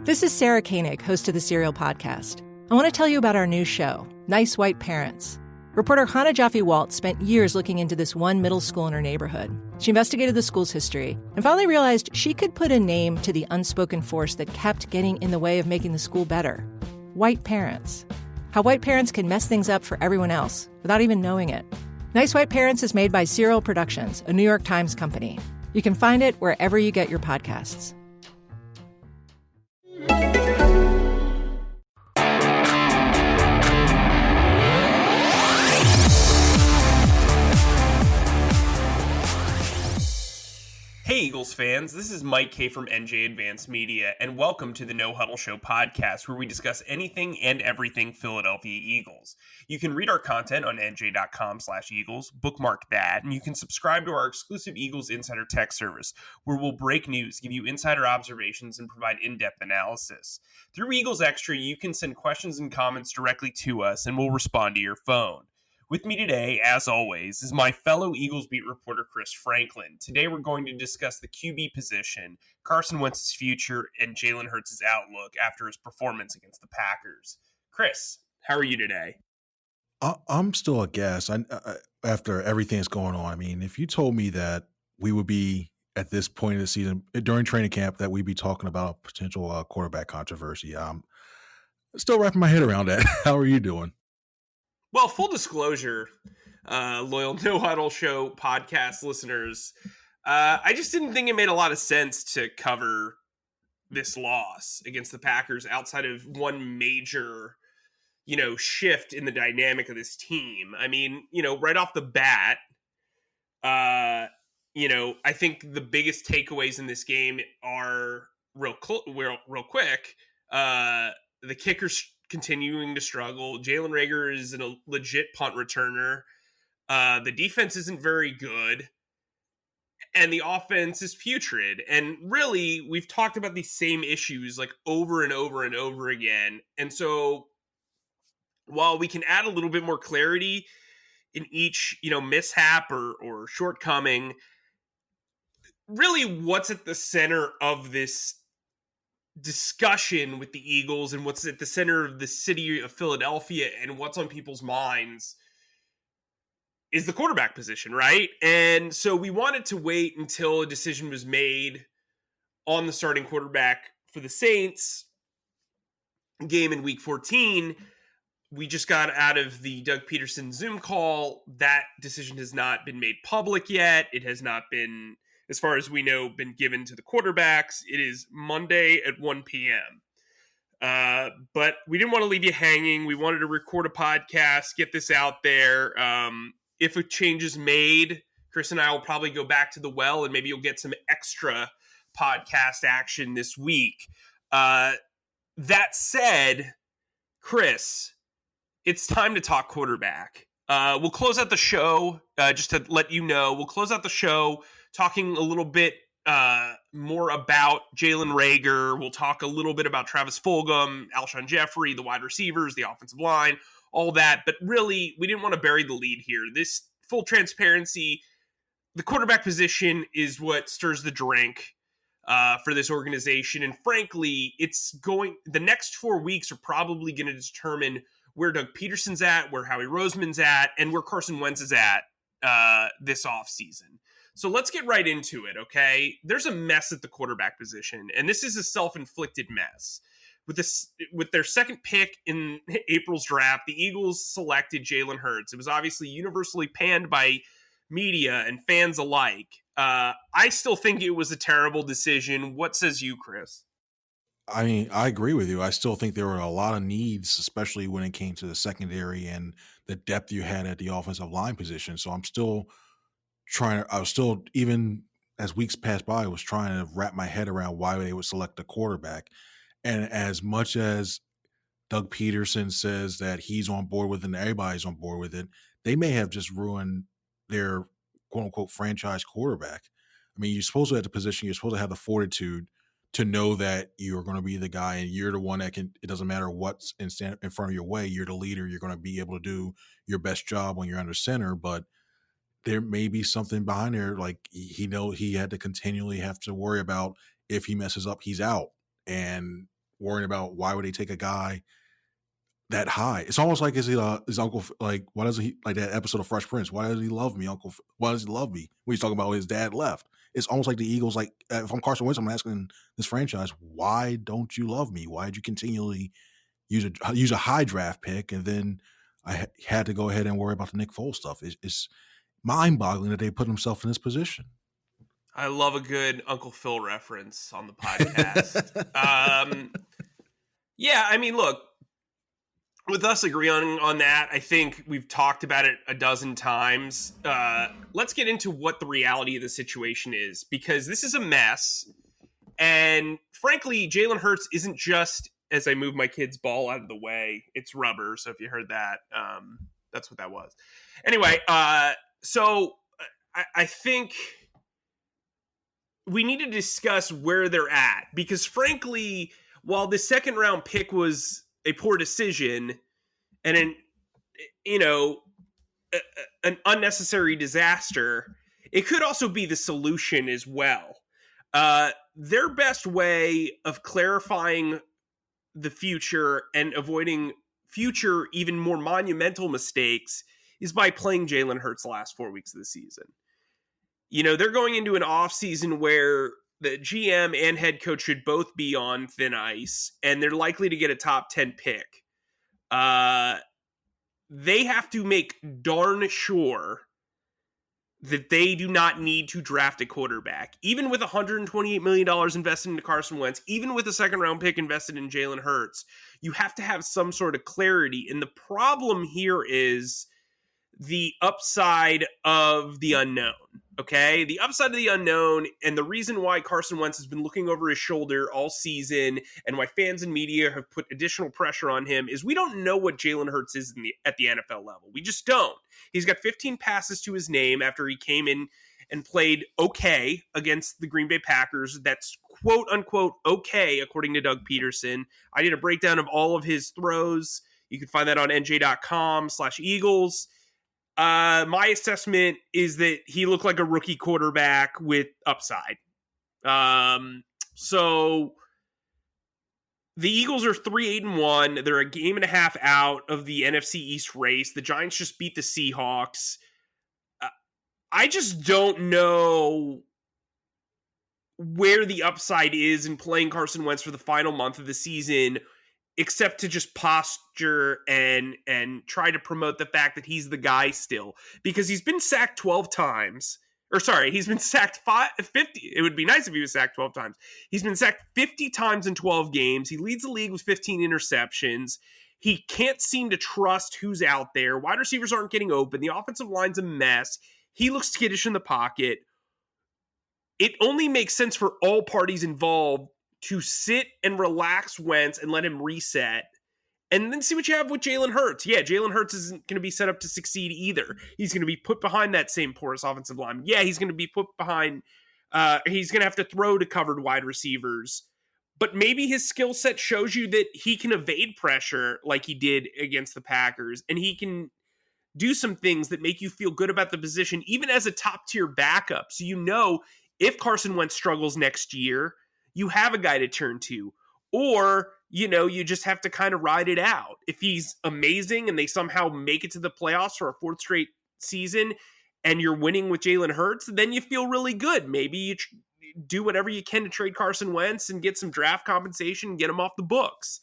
This is Sarah Koenig, host of the Serial Podcast. I want to tell you about our new show, Nice White Parents. Reporter Hannah Jaffe-Walt spent years looking into this one middle school in her neighborhood. She investigated the school's history and finally realized she could put a name to the unspoken force that kept getting in the way of making the school better. White parents. How white parents can mess things up for everyone else without even knowing it. Nice White Parents is made by Serial Productions, a New York Times company. You can find it wherever you get your podcasts. Hey Eagles fans, this is Mike Kaye from NJ Advanced Media, and welcome to the No Huddle Show podcast, where we discuss anything and everything Philadelphia Eagles. You can read our content on NJ.com/Eagles, bookmark that, and you can subscribe to our exclusive Eagles Insider Tech service, where we'll break news, give you insider observations, and provide in-depth analysis. Through Eagles Extra, you can send questions and comments directly to us, and we'll respond to your phone. With me today, as always, is my fellow Eagles beat reporter, Chris Franklin. Today we're going to discuss the QB position, Carson Wentz's future, and Jalen Hurts' outlook after his performance against the Packers. Chris, how are you today? I'm still aghast after everything that's going on. I mean, if you told me that we would be at this point of the season, during training camp, that we'd be talking about potential quarterback controversy, I'm still wrapping my head around that. How are you doing? Well, full disclosure, loyal No Huddle Show podcast listeners, I just didn't think it made a lot of sense to cover this loss against the Packers outside of one major, shift in the dynamic of this team. I mean, right off the bat, I think the biggest takeaways in this game are real quick. The kicker's continuing to struggle. Jalen Reagor is a legit punt returner. The defense isn't very good. And the offense is putrid. And really, we've talked about these same issues like over and over and over again. And so while we can add a little bit more clarity in each, mishap or shortcoming, really what's at the center of this discussion with the Eagles and what's at the center of the city of Philadelphia and what's on people's minds is the quarterback position, right? And so we wanted to wait until a decision was made on the starting quarterback for the Saints game in week 14. We just got out of the Doug Pederson Zoom call. That decision has not been made public yet. It has not been, as far as we know, been given to the quarterbacks. It is Monday at 1 p.m. But we didn't want to leave you hanging. We wanted to record a podcast, get this out there. If a change is made, Chris and I will probably go back to the well, and maybe you'll get some extra podcast action this week. That said, Chris, it's time to talk quarterback. We'll close out the show, just to let you know, we'll close out the show talking a little bit more about Jalen Reagor. We'll talk a little bit about Travis Fulgham, Alshon Jeffrey, the wide receivers, the offensive line, all that. But really, we didn't want to bury the lead here. This, full transparency, the quarterback position is what stirs the drink for this organization. And frankly, the next 4 weeks are probably going to determine where Doug Pederson's at, where Howie Roseman's at, and where Carson Wentz is at this offseason. So let's get right into it, okay? There's a mess at the quarterback position, and this is a self-inflicted mess. With their second pick in April's draft, the Eagles selected Jalen Hurts. It was obviously universally panned by media and fans alike. I still think it was a terrible decision. What says you, Chris? I mean, I agree with you. I still think there were a lot of needs, especially when it came to the secondary and the depth you had at the offensive line position. So even as weeks passed by, I was trying to wrap my head around why they would select a quarterback. And as much as Doug Pederson says that he's on board with it and everybody's on board with it, they may have just ruined their quote unquote franchise quarterback. I mean, you're supposed to, at the position, you're supposed to have the fortitude to know that you're going to be the guy and you're the one that can, it doesn't matter what's in front of your way, you're the leader, you're going to be able to do your best job when you're under center. But there may be something behind there, like he had to continually have to worry about if he messes up, he's out. And worrying about why would they take a guy that high. It's almost like his uncle, like, why does he, like that episode of Fresh Prince, why does he love me, Uncle? Why does he love me? When he's talking about his dad left. It's almost like the Eagles, like, if I'm Carson Wentz, I'm asking this franchise, why don't you love me? Why did you continually use a high draft pick? And then I had to go ahead and worry about the Nick Foles stuff. It's mind-boggling that they put themselves in this position. I love a good Uncle Phil reference on the podcast. Yeah, I mean, look, with us agreeing on that, I think we've talked about it a dozen times. Let's get into what the reality of the situation is, because this is a mess. And frankly, Jalen Hurts isn't just, as I move my kid's ball out of the way, it's rubber. So if you heard that, that's what that was. Anyway, so I think we need to discuss where they're at, because frankly, while the second round pick was a poor decision and an unnecessary disaster, it could also be the solution as well. Their best way of clarifying the future and avoiding future, even more monumental mistakes is by playing Jalen Hurts the last 4 weeks of the season. They're going into an offseason where the GM and head coach should both be on thin ice, and they're likely to get a top 10 pick. They have to make darn sure that they do not need to draft a quarterback. Even with $128 million invested into Carson Wentz, even with a second-round pick invested in Jalen Hurts, you have to have some sort of clarity. And the problem here is the upside of the unknown, okay? The upside of the unknown, and the reason why Carson Wentz has been looking over his shoulder all season and why fans and media have put additional pressure on him is we don't know what Jalen Hurts is at the NFL level. We just don't. He's got 15 passes to his name after he came in and played okay against the Green Bay Packers. That's quote-unquote okay, according to Doug Pederson. I did a breakdown of all of his throws. You can find that on NJ.com/Eagles. My assessment is that he looked like a rookie quarterback with upside. So the Eagles are 3-8-1. They're a game and a half out of the NFC East race. The Giants just beat the Seahawks. I just don't know where the upside is in playing Carson Wentz for the final month of the season, except to just posture and try to promote the fact that he's the guy still. Because he's been sacked 12 times. He's been sacked 50. It would be nice if he was sacked 12 times. He's been sacked 50 times in 12 games. He leads the league with 15 interceptions. He can't seem to trust who's out there. Wide receivers aren't getting open. The offensive line's a mess. He looks skittish in the pocket. It only makes sense for all parties involved to sit and relax Wentz and let him reset, and then see what you have with Jalen Hurts. Yeah, Jalen Hurts isn't going to be set up to succeed either. He's going to be put behind that same porous offensive line. Yeah, he's going to be put behind. He's going to have to throw to covered wide receivers. But maybe his skill set shows you that he can evade pressure like he did against the Packers, and he can do some things that make you feel good about the position, even as a top-tier backup. So if Carson Wentz struggles next year, you have a guy to turn to. Or, you just have to kind of ride it out. If he's amazing and they somehow make it to the playoffs for a fourth straight season and you're winning with Jalen Hurts, then you feel really good. Maybe you do whatever you can to trade Carson Wentz and get some draft compensation and get him off the books.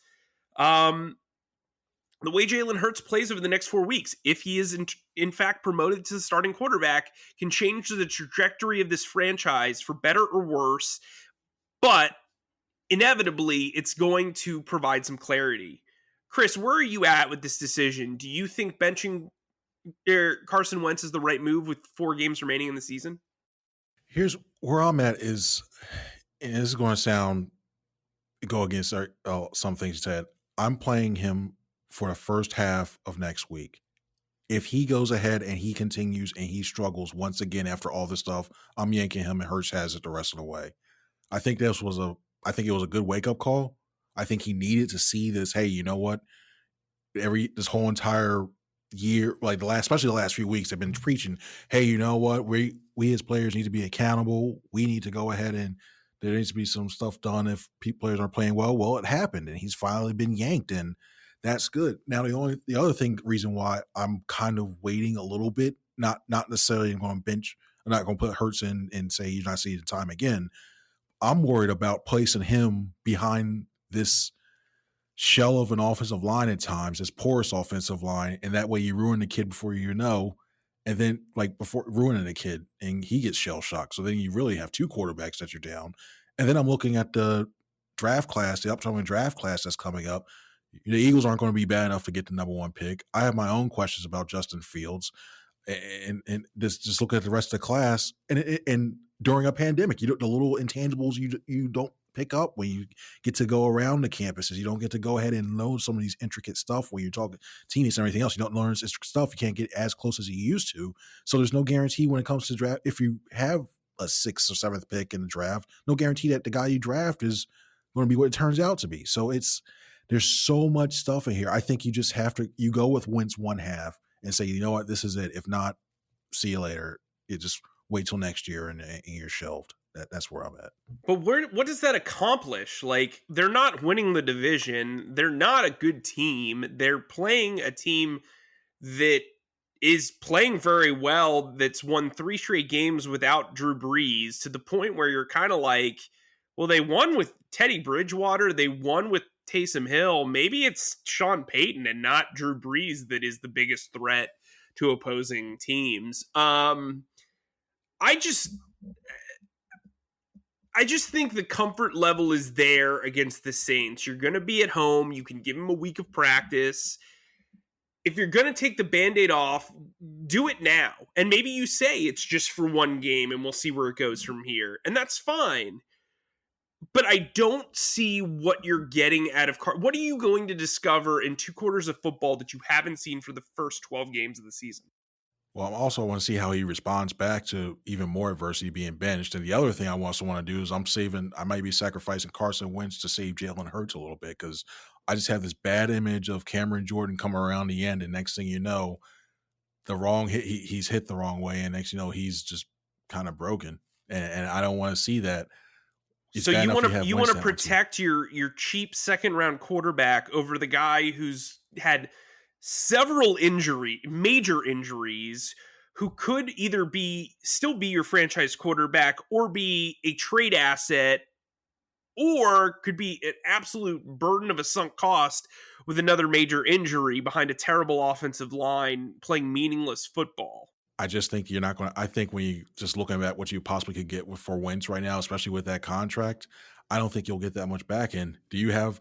The way Jalen Hurts plays over the next 4 weeks, if he is in fact promoted to the starting quarterback, can change the trajectory of this franchise for better or worse. But inevitably, it's going to provide some clarity. Chris, where are you at with this decision? Do you think benching Carson Wentz is the right move with 4 games remaining in the season? Here's where I'm at is, and this is going to go against some things you said. I'm playing him for the first half of next week. If he goes ahead and he continues and he struggles once again after all this stuff, I'm yanking him and Hurts has it the rest of the way. I think it was a good wake-up call. I think he needed to see this. Hey, you know what? This whole entire year, especially the last few weeks, have been preaching, hey, you know what? We as players need to be accountable. We need to go ahead and there needs to be some stuff done if players aren't playing well. Well, it happened, and he's finally been yanked, and that's good. Now, the other reason why I'm kind of waiting a little bit, not necessarily going to bench, I'm not going to put Hurts in and say he's not seeing the time again. I'm worried about placing him behind this shell of an offensive line at times, this porous offensive line, and that way you ruin the kid before you know, and then before ruining the kid, and he gets shell shocked. So then you really have two quarterbacks that you're down. And then I'm looking at the draft class, the upcoming draft class that's coming up. The Eagles aren't going to be bad enough to get the number one pick. I have my own questions about Justin Fields, and just look at the rest of the class. And during a pandemic, the little intangibles you don't pick up when you get to go around the campuses. You don't get to go ahead and know some of these intricate stuff when you're talking teammates and everything else. You don't learn this intricate stuff. You can't get as close as you used to. So there's no guarantee when it comes to draft. If you have a 6th or 7th pick in the draft, no guarantee that the guy you draft is going to be what it turns out to be. So there's so much stuff in here. I think you just have to, you go with Wentz one half and say, you know what, this is it. If not, see you later. You just wait till next year and you're shelved. That's where I'm at. But what does that accomplish? Like, they're not winning the division. They're not a good team. They're playing a team that is playing very well, that's won 3 straight games without Drew Brees, to the point where you're kind of like, well, they won with Teddy Bridgewater. They won with Taysom Hill. Maybe it's Sean Payton and not Drew Brees that is the biggest threat to opposing teams. I just think the comfort level is there against the Saints. You're going to be at home. You can give them a week of practice. If you're going to take the Band-Aid off, do it now. And maybe you say it's just for one game and we'll see where it goes from here. And that's fine. But I don't see what you're getting out of what are you going to discover in 2 quarters of football that you haven't seen for the first 12 games of the season? Well, I also want to see how he responds back to even more adversity being benched. And the other thing I also want to do is I might be sacrificing Carson Wentz to save Jalen Hurts a little bit, because I just have this bad image of Cameron Jordan coming around the end, and next thing you know, the wrong hit, he's hit the wrong way, and next you know, he's just kind of broken. And I don't want to see that. So you want to protect your cheap 2nd round quarterback over the guy who's had several major injuries, who could either still be your franchise quarterback or be a trade asset, or could be an absolute burden of a sunk cost with another major injury behind a terrible offensive line playing meaningless football. I just think you're not going to, I think when you just looking at what you possibly could get for Wentz right now, especially with that contract, I don't think you'll get that much back in. Do you have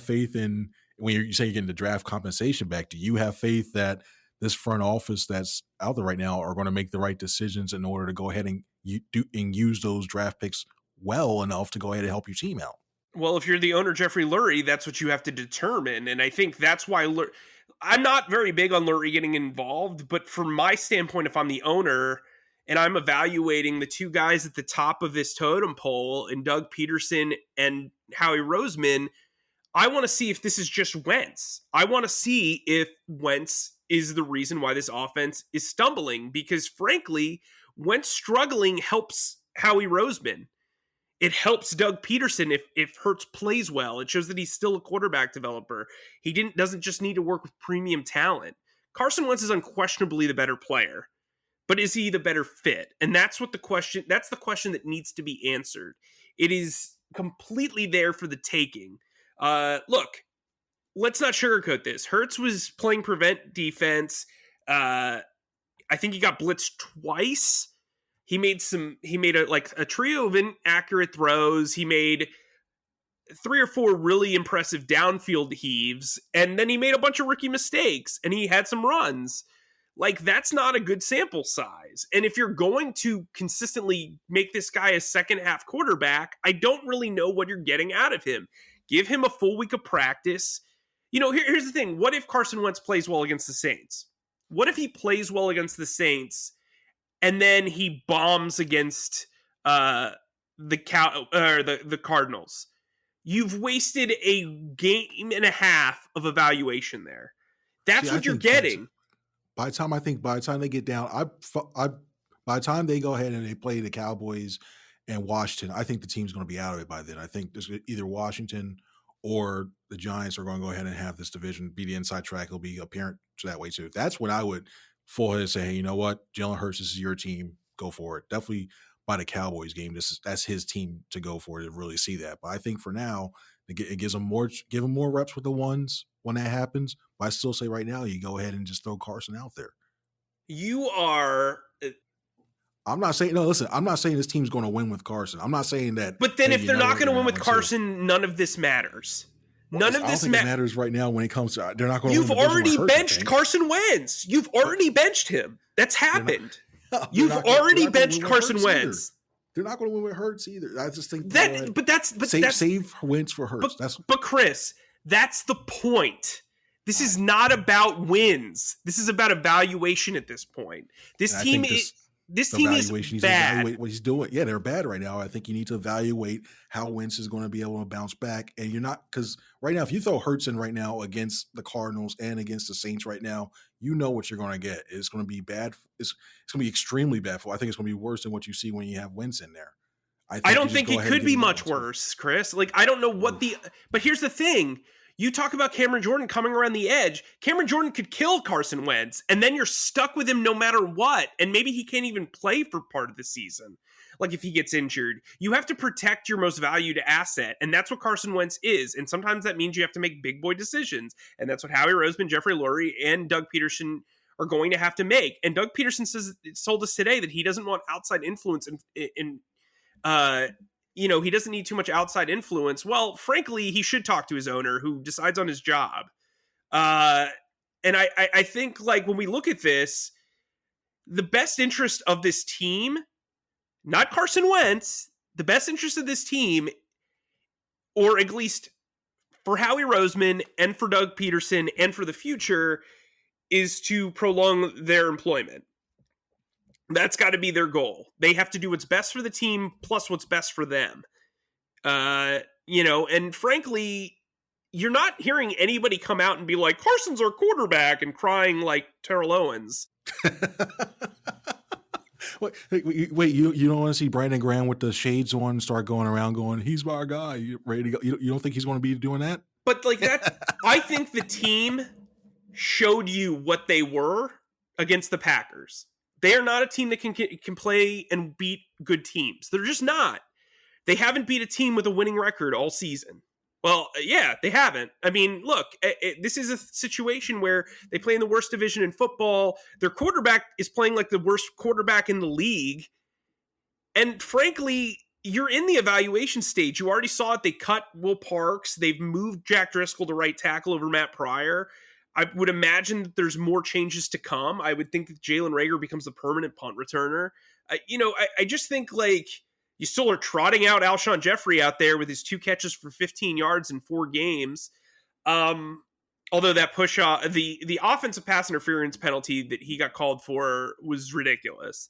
faith in, when you say you're getting the draft compensation back, do you have faith that this front office that's out there right now are going to make the right decisions in order to go ahead and use those draft picks well enough to go ahead and help your team out? Well, if you're the owner, Jeffrey Lurie, that's what you have to determine. And I think that's why I'm not very big on Lurie getting involved, but from my standpoint, if I'm the owner and I'm evaluating the 2 guys at the top of this totem pole, and Doug Pederson and Howie Roseman, I want to see if this is just Wentz. I want to see if Wentz is the reason why this offense is stumbling, because frankly, Wentz struggling helps Howie Roseman. It helps Doug Pederson if Hurts plays well. It shows that he's still a quarterback developer. He doesn't just need to work with premium talent. Carson Wentz is unquestionably the better player, but is he the better fit? And that's the question that needs to be answered. It is completely there for the taking. Look, let's not sugarcoat this. Hurts was playing prevent defense. I think he got blitzed twice. He made a trio of inaccurate throws. He made 3 or 4 really impressive downfield heaves, and then he made a bunch of rookie mistakes, and he had some runs. Like, that's not a good sample size. And if you're going to consistently make this guy a second half quarterback, I don't really know what you're getting out of him. Give him a full week of practice. Here's the thing. What if Carson Wentz plays well against the Saints? What if he plays well against the Saints and then he bombs against the Cardinals? You've wasted a game and a half of evaluation there. That's what you're getting. By the time they get down, by the time they go ahead and they play the Cowboys and Washington, I think the team's going to be out of it by then. I think there's either Washington or the Giants are going to go ahead and have this division be the inside track. It'll be apparent that way too. That's when I would full ahead and say, hey, you know what? Jalen Hurts, this is your team. Go for it. Definitely by the Cowboys game, that's his team to go for to really see that. But I think for now, it gives them give them more reps with the ones when that happens. But I still say right now, you go ahead and just throw Carson out there. You are. I'm not saying listen. I'm not saying this team's going to win with Carson. I'm not saying that. But then, if they're not going to win with Carson, none of this matters. None of this matters right now when it comes to they're not going to. You've already benched Carson Wentz. You've already benched him. That's happened. You've already benched Carson Wentz. They're not going to win with Hurts either. I just think save Wentz for Hurts. But Chris, that's the point. This is not about wins. This is about evaluation at this point. This team is bad. Evaluate what he's doing. Yeah, they're bad right now. I think you need to evaluate how Wentz is going to be able to bounce back. And you're not, because right now, if you throw Hurts in right now against the Cardinals and against the Saints right now, you know what you're going to get. It's going to be bad. It's going to be extremely bad. I think it's going to be worse than what you see when you have Wentz in there. I don't think it could be much worse, Chris. Like, I don't know what but here's the thing. You talk about Cameron Jordan coming around the edge. Cameron Jordan could kill Carson Wentz, and then you're stuck with him no matter what. And maybe he can't even play for part of the season. Like, if he gets injured, you have to protect your most valued asset. And that's what Carson Wentz is. And sometimes that means you have to make big boy decisions. And that's what Howie Roseman, Jeffrey Lurie, and Doug Pederson are going to have to make. And Doug Pederson told us today that he doesn't want outside influence he doesn't need too much outside influence. Well, frankly, he should talk to his owner who decides on his job. And I think, like, when we look at this, the best interest of this team, not Carson Wentz, the best interest of this team, or at least for Howie Roseman and for Doug Pederson and for the future, is to prolong their employment. That's got to be their goal. They have to do what's best for the team plus what's best for them. And frankly, you're not hearing anybody come out and be like, Carson's our quarterback, and crying like Terrell Owens. Wait, you don't want to see Brandon Graham with the shades on start going around going, he's my guy. You ready to go? You don't think he's going to be doing that? But like that, I think the team showed you what they were against the Packers. They are not a team that can play and beat good teams. They're just not. They haven't beat a team with a winning record all season. Well, yeah, they haven't. I mean, look, this is a situation where they play in the worst division in football. Their quarterback is playing like the worst quarterback in the league. And frankly, you're in the evaluation stage. You already saw it. They cut Will Parks. They've moved Jack Driscoll to right tackle over Matt Pryor. I would imagine that there's more changes to come. I would think that Jalen Reagor becomes the permanent punt returner. I just think, like, you still are trotting out Alshon Jeffrey out there with his 2 catches for 15 yards in 4 games. Although that push off, the offensive pass interference penalty that he got called for was ridiculous.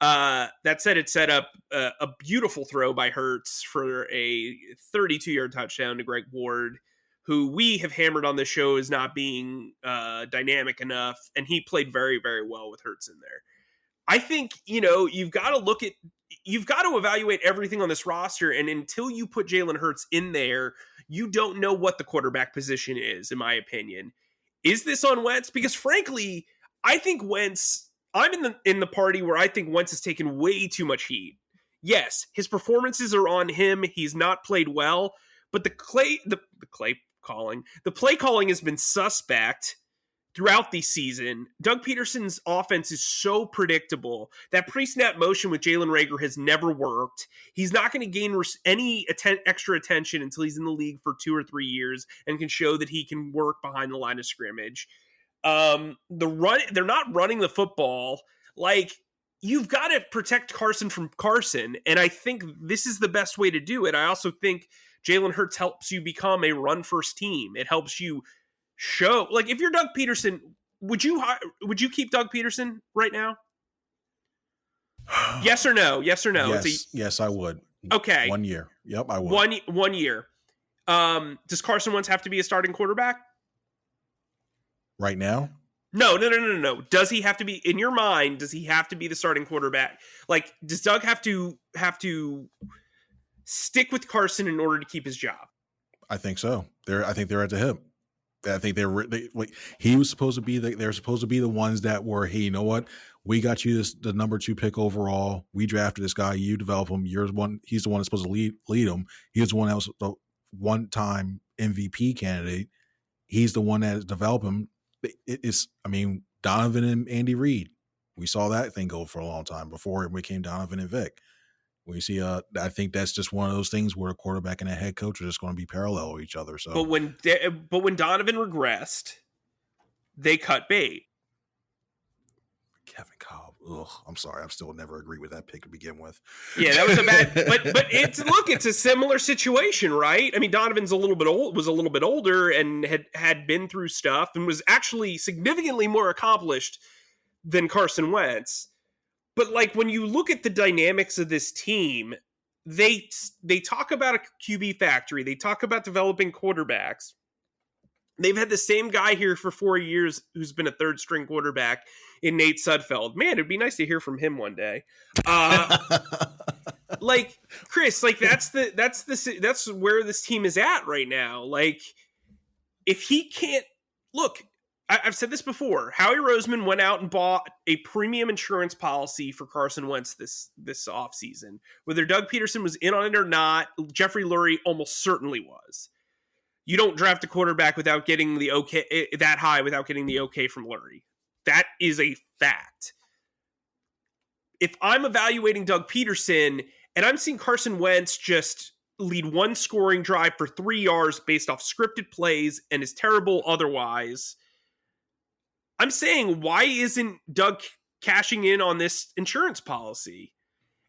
That said, it set up a beautiful throw by Hurts for a 32-yard touchdown to Greg Ward, who we have hammered on the show as not being dynamic enough, and he played very, very well with Hurts in there. I think, you've got to evaluate everything on this roster, and until you put Jalen Hurts in there, you don't know what the quarterback position is, in my opinion. Is this on Wentz? Because frankly, I think Wentz, I'm in the party where I think Wentz has taken way too much heat. Yes, his performances are on him. He's not played well, but the play calling has been suspect throughout the season. Doug Pederson's offense is so predictable. That pre-snap motion with Jalen Reagor has never worked. He's not going to gain any extra attention until he's in the league for 2 or 3 years and can show that he can work behind the line of scrimmage. They're not running the football. Like, you've got to protect Carson from Carson, and I think this is the best way to do it. I also think Jalen Hurts helps you become a run-first team. It helps you show, like, if you're Doug Pederson, would you keep Doug Pederson right now? Yes or no? Yes or no? Yes, I would. Okay. 1 year. Yep, I would. 1 year. Does Carson Wentz have to be a starting quarterback? Right now? No. Does he have to be, in your mind, does he have to be the starting quarterback? Like, does Doug have to stick with Carson in order to keep his job? I think so. I think they're at the hip. I think he was supposed to be they're supposed to be the ones that were, hey, you know what? We got you the number 2 pick overall. We drafted this guy. You develop him. He's the one that's supposed to lead him. He was the one that was the one-time MVP candidate. He's the one that developed him. Donovan and Andy Reid. We saw that thing go for a long time before it became Donovan and Vic. We see, I think that's just one of those things where a quarterback and a head coach are just going to be parallel with each other. So, but when Donovan regressed, they cut bait. Kevin Cobb. Ugh, I'm sorry. I'm still never agree with that pick to begin with. Yeah, that was a bad. but it's a similar situation, right? I mean, Donovan's was a little bit older and had been through stuff and was actually significantly more accomplished than Carson Wentz. But like when you look at the dynamics of this team, they talk about a QB factory. They talk about developing quarterbacks. They've had the same guy here for 4 years who's been a third string quarterback in Nate Sudfeld. Man, it'd be nice to hear from him one day. Like Chris, like that's where this team is at right now. Like if he can't look, I've said this before. Howie Roseman went out and bought a premium insurance policy for Carson Wentz this offseason. Whether Doug Pederson was in on it or not, Jeffrey Lurie almost certainly was. You don't draft a quarterback without getting the okay that high without getting the okay from Lurie. That is a fact. If I'm evaluating Doug Pederson and I'm seeing Carson Wentz just lead one scoring drive for 3 yards based off scripted plays and is terrible otherwise, I'm saying, why isn't Doug cashing in on this insurance policy?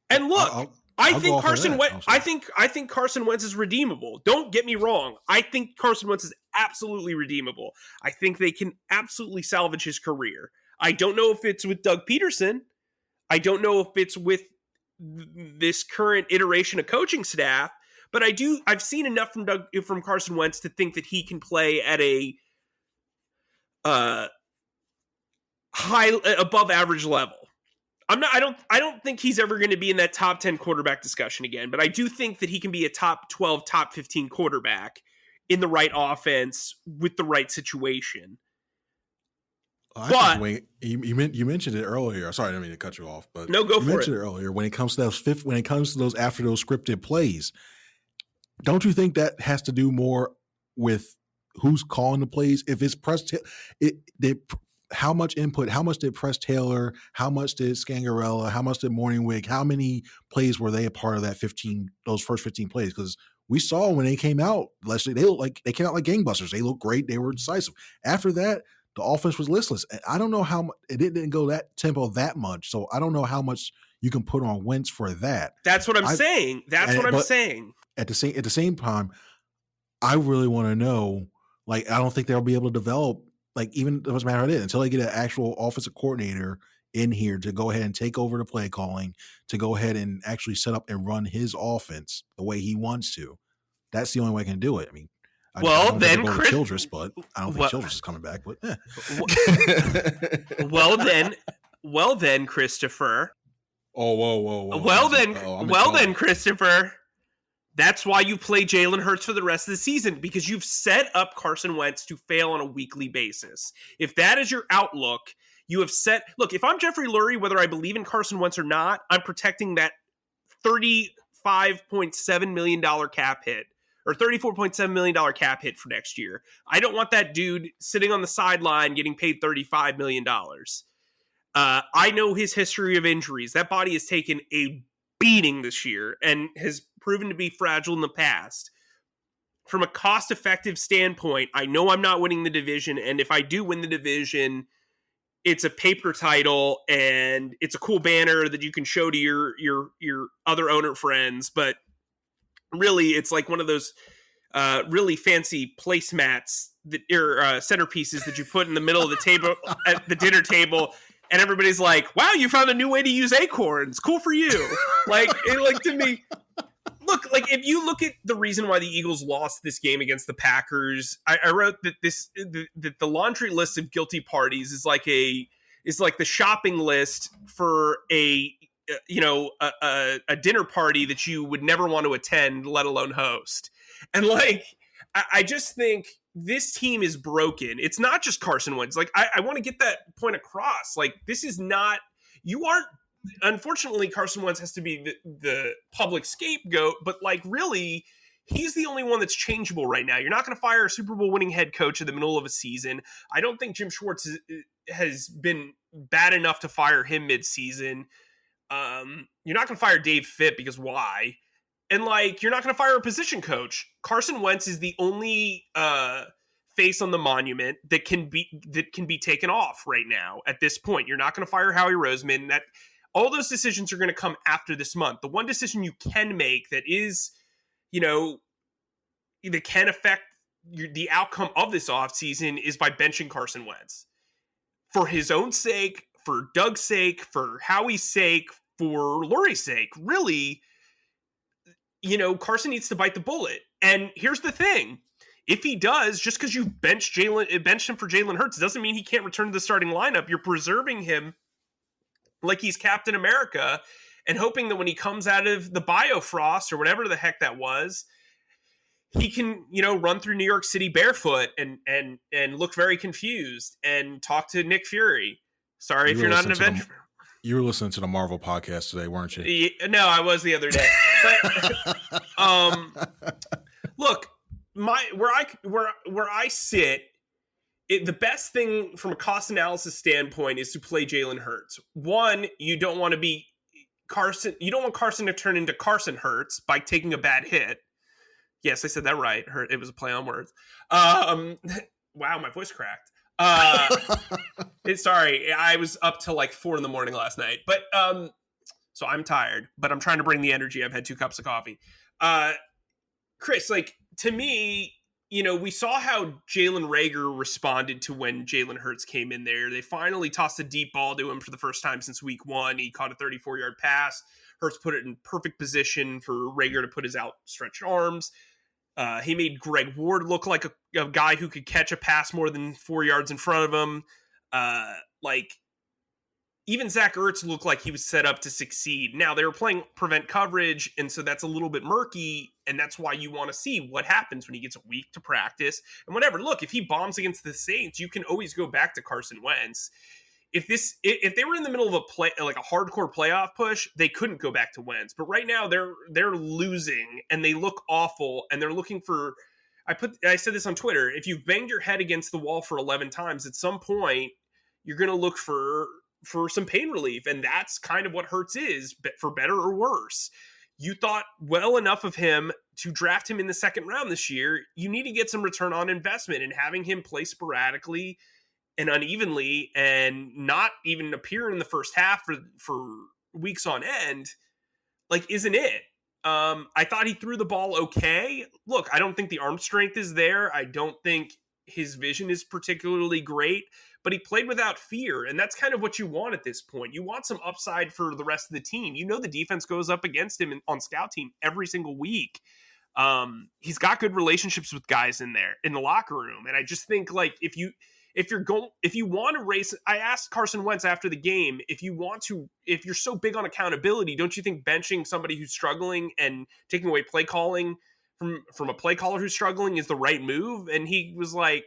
And look, I think Carson Wentz is redeemable. Don't get me wrong. I think Carson Wentz is absolutely redeemable. I think they can absolutely salvage his career. I don't know if it's with Doug Pederson. I don't know if it's with this current iteration of coaching staff, but I've seen enough from Carson Wentz to think that he can play at a high above average level. I don't think he's ever going to be in that top 10 quarterback discussion again, but I do think that he can be a top 12, top 15 quarterback in the right offense with the right situation. You mentioned it earlier. Sorry, I didn't mean to cut you off, but no, go for it. You mentioned it earlier when it comes to those after those scripted plays. Don't you think that has to do more with who's calling the plays? If it's how much input, how much did Press Taylor, how much did Scangarella, how much did Morningwig, how many plays were they a part of those first 15 plays? Because we saw when they came out, Leslie, they came out like gangbusters. They looked great. They were decisive. After that, the offense was listless. And I don't know how much it didn't go that tempo that much. So I don't know how much you can put on Wentz for that. That's what I'm saying. I'm saying. At the same time, I really want to know, like, I don't think they'll be able to develop, like, even it doesn't matter how it is, until they get an actual offensive coordinator in here to go ahead and take over the play calling, to go ahead and actually set up and run his offense the way he wants to. That's the only way I can do it. I mean, I don't think Childress, but I don't think Childress is coming back. But well then, Christopher. Oh, whoa. Well then, Christopher. That's why you play Jalen Hurts for the rest of the season, because you've set up Carson Wentz to fail on a weekly basis. If that is your outlook, you have set... Look, if I'm Jeffrey Lurie, whether I believe in Carson Wentz or not, I'm protecting that $35.7 million cap hit, or $34.7 million cap hit for next year. I don't want that dude sitting on the sideline getting paid $35 million. I know his history of injuries. That body has taken a beating this year and has proven to be fragile in the past. From a cost-effective standpoint, I know I'm not winning the division, and if I do win the division, it's a paper title and it's a cool banner that you can show to your other owner friends, but really it's like one of those really fancy placemats that centerpieces that you put in the middle of the table at the dinner table. And everybody's like, wow, you found a new way to use acorns. Cool for you. To me, Look, like if you look at the reason why the Eagles lost this game against the Packers, I wrote that that the laundry list of guilty parties is like the shopping list for a dinner party that you would never want to attend, let alone host. And like I just think this team is broken. It's not just Carson Wentz. Like I want to get that point across. Like this is not, you aren't. Unfortunately, Carson Wentz has to be the public scapegoat, but like really, he's the only one that's changeable right now. You're not going to fire a Super Bowl winning head coach in the middle of a season. I don't think Jim Schwartz has been bad enough to fire him mid-season. You're not going to fire Dave Fitt because why? And like, you're not going to fire a position coach. Carson Wentz is the only face on the monument that can be taken off right now. At this point, you're not going to fire Howie Roseman. All those decisions are going to come after this month. The one decision you can make that is, that can affect the outcome of this offseason is by benching Carson Wentz. For his own sake, for Doug's sake, for Howie's sake, for Lurie's sake. Really, Carson needs to bite the bullet. And here's the thing. If he does, just because you benched him for Jalen Hurts doesn't mean he can't return to the starting lineup. You're preserving him like he's Captain America and hoping that when he comes out of the biofrost or whatever the heck that was, he can, run through New York City barefoot and look very confused and talk to Nick Fury. Sorry if you're not an Avenger. You were listening to the Marvel podcast today, weren't you? No, I was the other day. But look, where I sit, the best thing from a cost analysis standpoint is to play Jalen Hurts. One, you don't want Carson to turn into Carson Hurts by taking a bad hit. Yes, I said that right. It was a play on words. Wow, my voice cracked. Sorry, I was up till like 4 a.m. last night. But so I'm tired, but I'm trying to bring the energy. I've had 2 cups of coffee. Chris, like to me, we saw how Jalen Reagor responded to when Jalen Hurts came in there. They finally tossed a deep ball to him for the first time since week 1. He caught a 34-yard pass. Hurts put it in perfect position for Reagor to put his outstretched arms. He made Greg Ward look like a guy who could catch a pass more than 4 yards in front of him. Even Zach Ertz looked like he was set up to succeed. Now, they were playing prevent coverage, and so that's a little bit murky, and that's why you want to see what happens when he gets a week to practice and whatever. Look, if he bombs against the Saints, you can always go back to Carson Wentz. If they were in the middle of a hardcore playoff push, they couldn't go back to Wentz. But right now they're losing and they look awful, and they're looking for. I said this on Twitter. If you've banged your head against the wall for 11 times, at some point you're going to look for some pain relief, and that's kind of what Hurts is, for better or worse. You thought well enough of him to draft him in the second round this year. You need to get some return on investment, and having him play sporadically and unevenly and not even appear in the first half for weeks on end, like, isn't it? I thought he threw the ball okay. Look, I don't think the arm strength is there. I don't think his vision is particularly great, but he played without fear, and that's kind of what you want at this point. You want some upside for the rest of the team. The defense goes up against him on scout team every single week. He's got good relationships with guys in the locker room, and I just think, like, if you want to race, I asked Carson Wentz after the game, if you're so big on accountability, don't you think benching somebody who's struggling and taking away play calling from a play caller who's struggling is the right move? And he was like,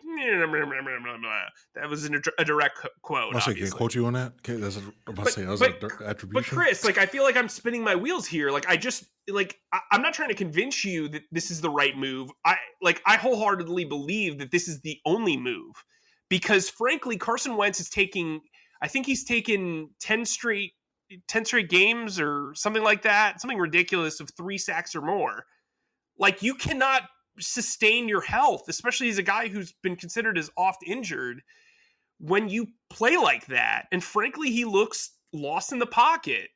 that was a direct quote. I can quote you on that. Okay, that's attribution. But Chris, like, I feel like I'm spinning my wheels here. Like, I'm not trying to convince you that this is the right move. I wholeheartedly believe that this is the only move. Because frankly, Carson Wentz is taking 10 straight games or something like that, something ridiculous of 3 sacks or more. Like, you cannot sustain your health, especially as a guy who's been considered as oft injured, when you play like that. And frankly, he looks lost in the pocket.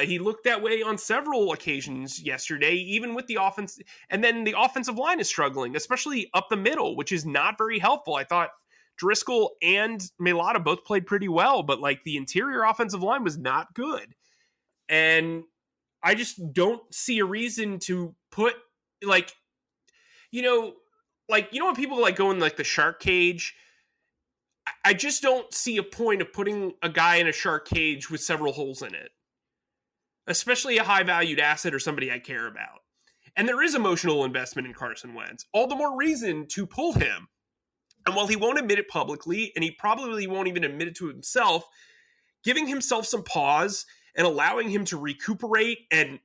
He looked that way on several occasions yesterday, even with the offense. And then the offensive line is struggling, especially up the middle, which is not very helpful. I thought Driscoll and Mailata both played pretty well, but like the interior offensive line was not good. And I just don't see a reason to put like, you know, when people like go in like the shark cage, I just don't see a point of putting a guy in a shark cage with several holes in it, especially a high valued asset or somebody I care about. And there is emotional investment in Carson Wentz. All the more reason to pull him. And while he won't admit it publicly, and he probably won't even admit it to himself, giving himself some pause and allowing him to recuperate and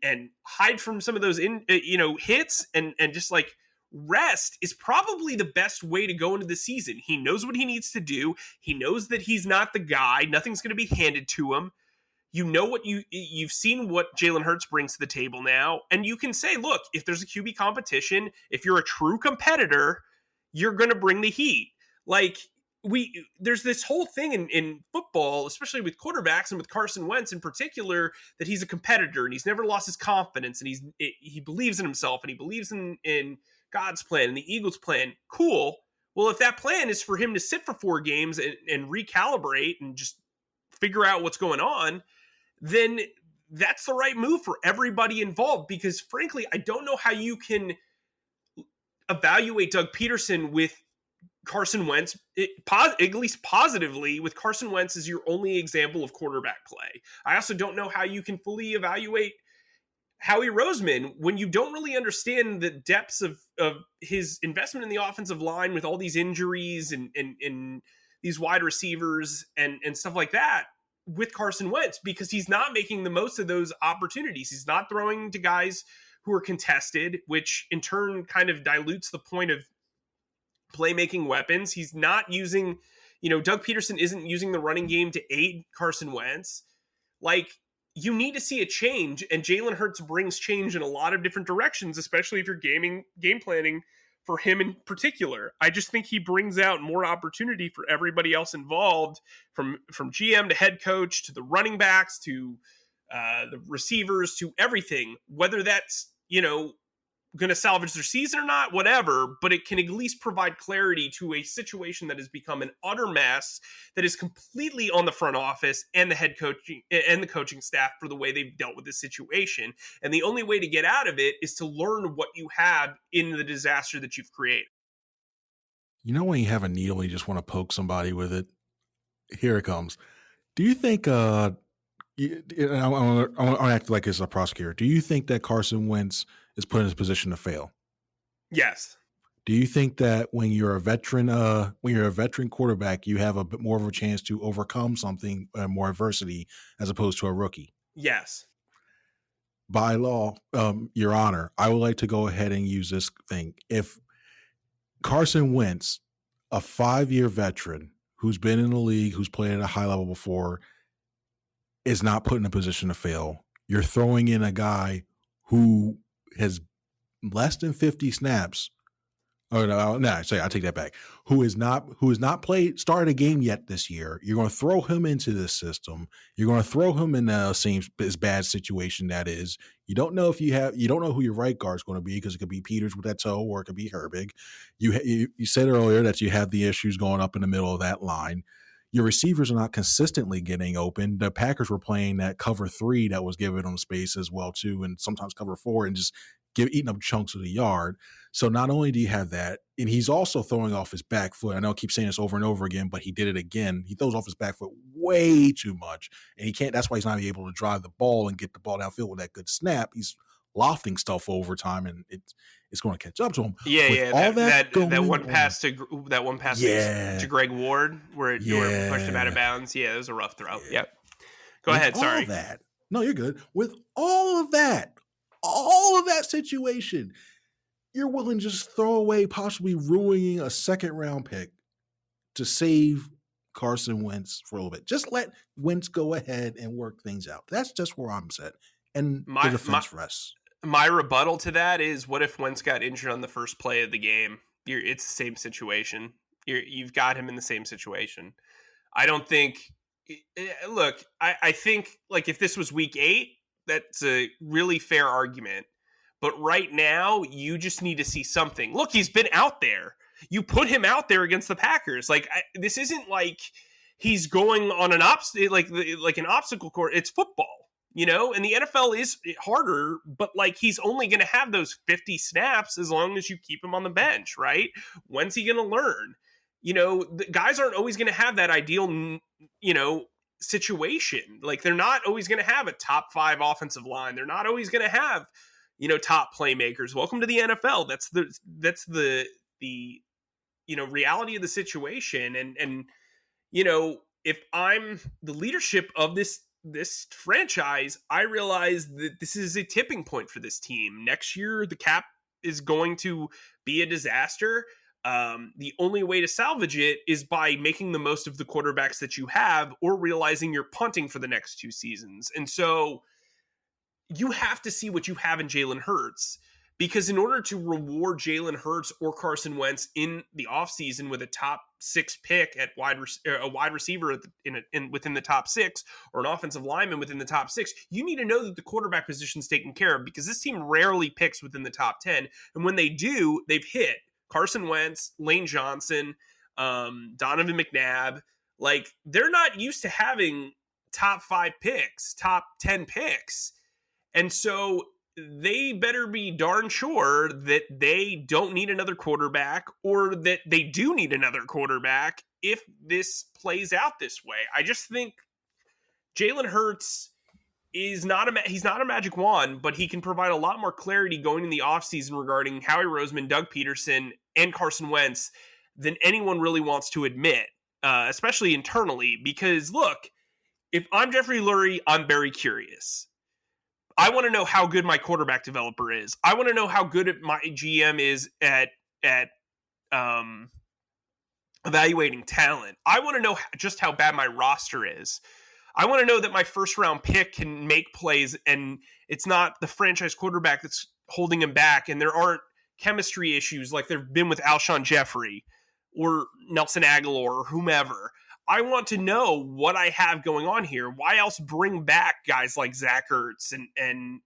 hide from some of those hits and just like rest is probably the best way to go into the season. He knows what he needs to do. He knows that he's not the guy. Nothing's going to be handed to him. You know what you've seen what Jalen Hurts brings to the table now, and you can say, look, if there's a QB competition, if you're a true competitor, you're going to bring the heat. Like there's this whole thing in football, especially with quarterbacks and with Carson Wentz in particular, that he's a competitor and he's never lost his confidence and he believes in himself and he believes in God's plan and the Eagles' plan. Cool. Well, if that plan is for him to sit for 4 games and recalibrate and just figure out what's going on, then that's the right move for everybody involved, because frankly, I don't know how you can evaluate Doug Pederson with Carson Wentz, at least positively, with Carson Wentz as your only example of quarterback play. I also don't know how you can fully evaluate Howie Roseman when you don't really understand the depths of his investment in the offensive line with all these injuries and these wide receivers and stuff like that with Carson Wentz, because he's not making the most of those opportunities. He's not throwing to guys who are contested, which in turn kind of dilutes the point of playmaking weapons. He's not using, Doug Pederson isn't using the running game to aid Carson Wentz. Like, you need to see a change, and Jalen Hurts brings change in a lot of different directions, especially if you're game planning for him in particular. I just think he brings out more opportunity for everybody else involved, from GM to head coach to the running backs to the receivers to everything, whether that's, going to salvage their season or not, whatever, but it can at least provide clarity to a situation that has become an utter mess that is completely on the front office and the head coaching and the coaching staff for the way they've dealt with this situation. And the only way to get out of it is to learn what you have in the disaster that you've created. You know when you have a needle and you just want to poke somebody with it? Here it comes. Do you think, I want to act like it's a prosecutor. Do you think that Carson Wentz is put in a position to fail? Yes. Do you think that when you're a veteran quarterback, you have a bit more of a chance to overcome something, more adversity, as opposed to a rookie? Yes. By law, Your Honor, I would like to go ahead and use this thing. If Carson Wentz, a 5-year veteran who's been in the league, who's played at a high level before, is not put in a position to fail, you're throwing in a guy who has less than 50 snaps. Oh no, I take that back. Who has not started a game yet this year. You're going to throw him into this system. You're going to throw him in the same as bad situation that is. You don't know who your right guard is going to be, because it could be Peters with that toe, or it could be Herbig. You said earlier that you have the issues going up in the middle of that line. Your receivers are not consistently getting open. The Packers were playing that cover 3 that was giving them space as well too, and sometimes cover 4, and just eating up chunks of the yard. So not only do you have that, and he's also throwing off his back foot. I know I keep saying this over and over again, but he did it again. He throws off his back foot way too much, and he can't. That's why he's not able to drive the ball and get the ball downfield with that good snap. He's lofting stuff over time, and it's going to catch up to him. Yeah. That one pass to Greg Ward where it pushed him out of bounds. Yeah, it was a rough throw. Yep. Go ahead. Sorry. No, you're good. With all of that situation, you're willing to just throw away possibly ruining a 2nd-round pick to save Carson Wentz for a little bit. Just let Wentz go ahead and work things out. That's just where I'm set. And the defense rests. My rebuttal to that is, what if Wentz got injured on the first play of the game? It's the same situation. You've got him in the same situation. I don't think. Look, I think like if this was week 8, that's a really fair argument. But right now, you just need to see something. Look, he's been out there. You put him out there against the Packers. Like this isn't like he's going on an like an obstacle course. It's football. and the NFL is harder, but like he's only going to have those 50 snaps as long as you keep him on the bench, right? When's he going to learn? The guys aren't always going to have that ideal, situation. Like they're not always going to have a top 5 offensive line. They're not always going to have, top playmakers. Welcome to the NFL. That's the reality of the situation. And if I'm the leadership of this franchise, I realize that this is a tipping point for this team. Next year, the cap is going to be a disaster. The only way to salvage it is by making the most of the quarterbacks that you have, or realizing you're punting for the next 2 seasons. And so you have to see what you have in Jalen Hurts, because in order to reward Jalen Hurts or Carson Wentz in the offseason with a top 6 pick at a wide receiver within the top 6, or an offensive lineman within the top 6, you need to know that the quarterback position is taken care of, because this team rarely picks within the top 10. And when they do, they've hit Carson Wentz, Lane Johnson, Donovan McNabb. Like, they're not used to having top 5 picks, top 10 picks. And so they better be darn sure that they don't need another quarterback, or that they do need another quarterback if this plays out this way. I just think Jalen Hurts is he's not a magic wand, but he can provide a lot more clarity going in the offseason regarding Howie Roseman, Doug Pederson, and Carson Wentz than anyone really wants to admit, especially internally. Because look, if I'm Jeffrey Lurie, I'm very curious. I want to know how good my quarterback developer is. I want to know how good my GM is at evaluating talent. I want to know just how bad my roster is. I want to know that my first round pick can make plays, and it's not the franchise quarterback that's holding him back, and there aren't chemistry issues like there have been with Alshon Jeffrey or Nelson Aguilar or whomever. I want to know what I have going on here. Why else bring back guys like Zach Ertz and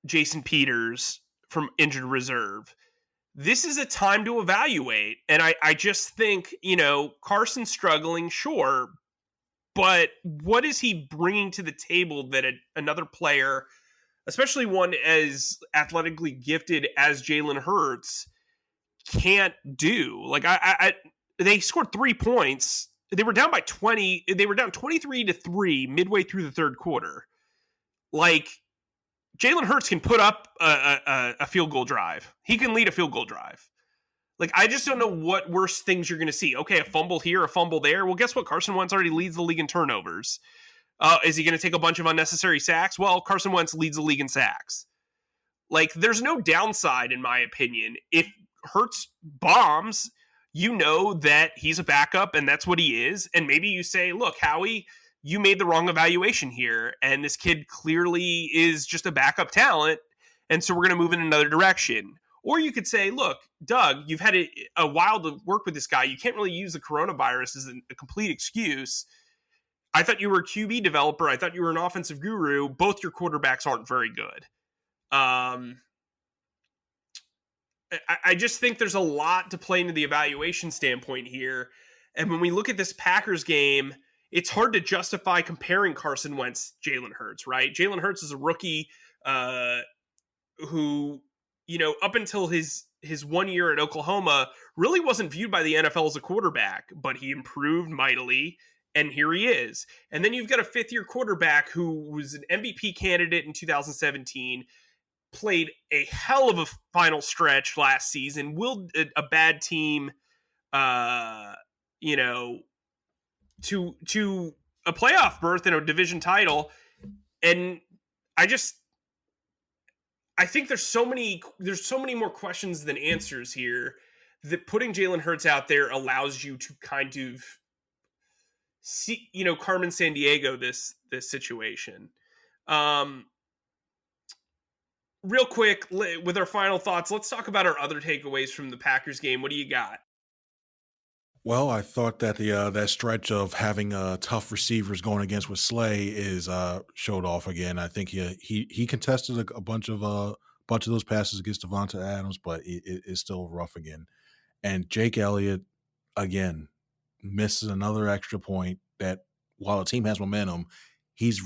Jason Peters from injured reserve? This is a time to evaluate. And I just think, Carson's struggling, sure, but what is he bringing to the table that another player, especially one as athletically gifted as Jalen Hurts, can't do? Like, they scored 3 points. They were down by 20. They were down 23-3 midway through the third quarter. Like, Jalen Hurts can put up a field goal drive. He can lead a field goal drive. Like, I just don't know what worse things you're going to see. Okay, a fumble here, a fumble there. Well, guess what? Carson Wentz already leads the league in turnovers. Is he going to take a bunch of unnecessary sacks? Well, Carson Wentz leads the league in sacks. Like, there's no downside, in my opinion. If Hurts bombs, you know that he's a backup and that's what he is. And maybe you say, look, Howie, you made the wrong evaluation here, and this kid clearly is just a backup talent, and so we're going to move in another direction. Or you could say, look, Doug, you've had a while to work with this guy. You can't really use the coronavirus as a complete excuse. I thought you were a QB developer. I thought you were an offensive guru. Both your quarterbacks aren't very good. I just think there's a lot to play into the evaluation standpoint here. And when we look at this Packers game, it's hard to justify comparing Carson Wentz, Jalen Hurts, right? Jalen Hurts is a rookie who, up until his 1 year at Oklahoma, really wasn't viewed by the NFL as a quarterback, but he improved mightily, and here he is. And then you've got a 5th-year quarterback who was an MVP candidate in 2017, played a hell of a final stretch last season, willed a bad team, to a playoff berth and a division title. And I think there's so many more questions than answers here, that putting Jalen Hurts out there allows you to kind of see, Carmen Sandiego this situation. Real quick, with our final thoughts, let's talk about our other takeaways from the Packers game. What do you got? Well, I thought that that stretch of having tough receivers going against with Slay is showed off again. I think he contested a bunch of those passes against Devonta Adams, but it's still rough again. And Jake Elliott again misses another extra point that while the team has momentum, he's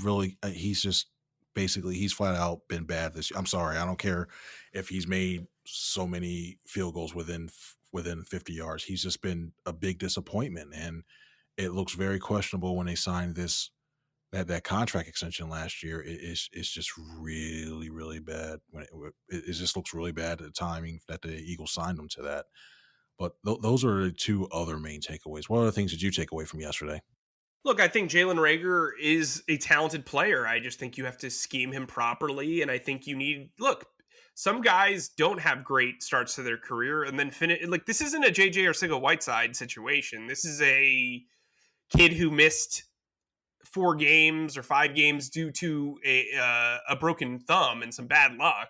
just basically, he's flat out been bad this year. I'm sorry. I don't care if he's made so many field goals within 50 yards. He's just been a big disappointment. And it looks very questionable when they signed that contract extension last year. It's just really, really bad. It just looks really bad at the timing that the Eagles signed him to that. But those are the two other main takeaways. What other things did you take away from yesterday? Look, I think Jalen Reagor is a talented player. I just think you have to scheme him properly. And I think you need, look, some guys don't have great starts to their career and then finish. Like, this isn't a JJ Arcega-Whiteside situation. This is a kid who missed 4 games or 5 games due to a broken thumb and some bad luck.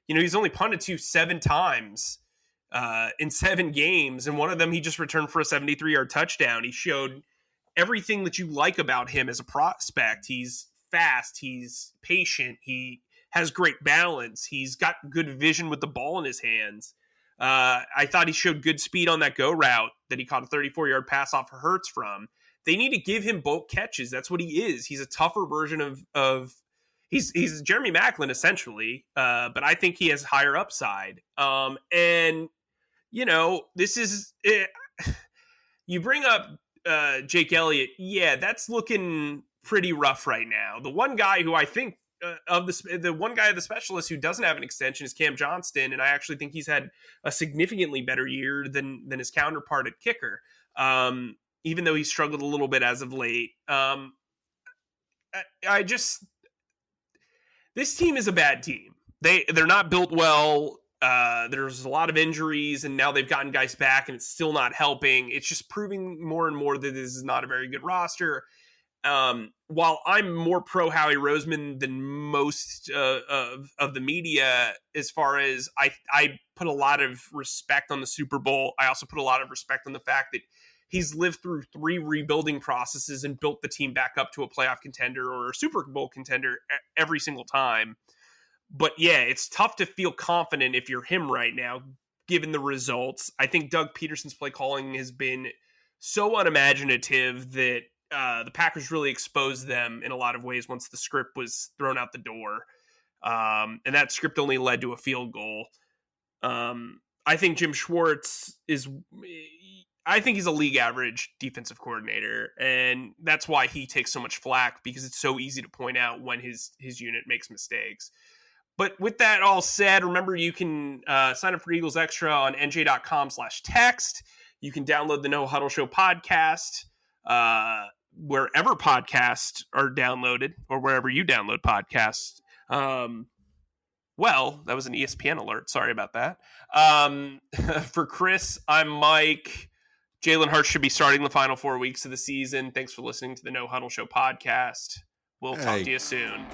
You know, he's only punted to 7 times in 7 games. And one of them, he just returned for a 73-yard touchdown. He showed everything that you like about him as a prospect. He's fast. He's patient. He has great balance. He's got good vision with the ball in his hands. I thought he showed good speed on that go route that he caught a 34-yard pass off of Hurts from. They need to give him bulk catches. That's what he is. He's a tougher version of he's Jeremy Maclin essentially, but I think he has higher upside. And you know, this is you bring up Jake Elliott. Yeah, that's looking pretty rough right now. The one guy who I think the one guy of the specialists who doesn't have an extension is Cam Johnston, and I actually think he's had a significantly better year than his counterpart at kicker. Even though he struggled a little bit as of late. This team is a bad team. They're not built well. There's a lot of injuries, and now they've gotten guys back, and it's still not helping. It's just proving more and more that this is not a very good roster. While I'm more pro Howie Roseman than most of the media, as far as I put a lot of respect on the Super Bowl, I also put a lot of respect on the fact that he's lived through 3 rebuilding processes and built the team back up to a playoff contender or a Super Bowl contender every single time. But yeah, it's tough to feel confident if you're him right now, given the results. I think Doug Pederson's play calling has been so unimaginative that the Packers really exposed them in a lot of ways once the script was thrown out the door. And that script only led to a field goal. I think Jim Schwartz I think he's a league average defensive coordinator, and that's why he takes so much flack, because it's so easy to point out when his unit makes mistakes. But with that all said, remember you can sign up for Eagles Extra on NJ.com/text. You can download the No Huddle Show podcast wherever podcasts are downloaded, or wherever you download podcasts. Well, that was an ESPN alert. Sorry about that. For Chris, I'm Mike. Jalen Hurts should be starting the final 4 weeks of the season. Thanks for listening to the No Huddle Show podcast. We'll talk to you soon.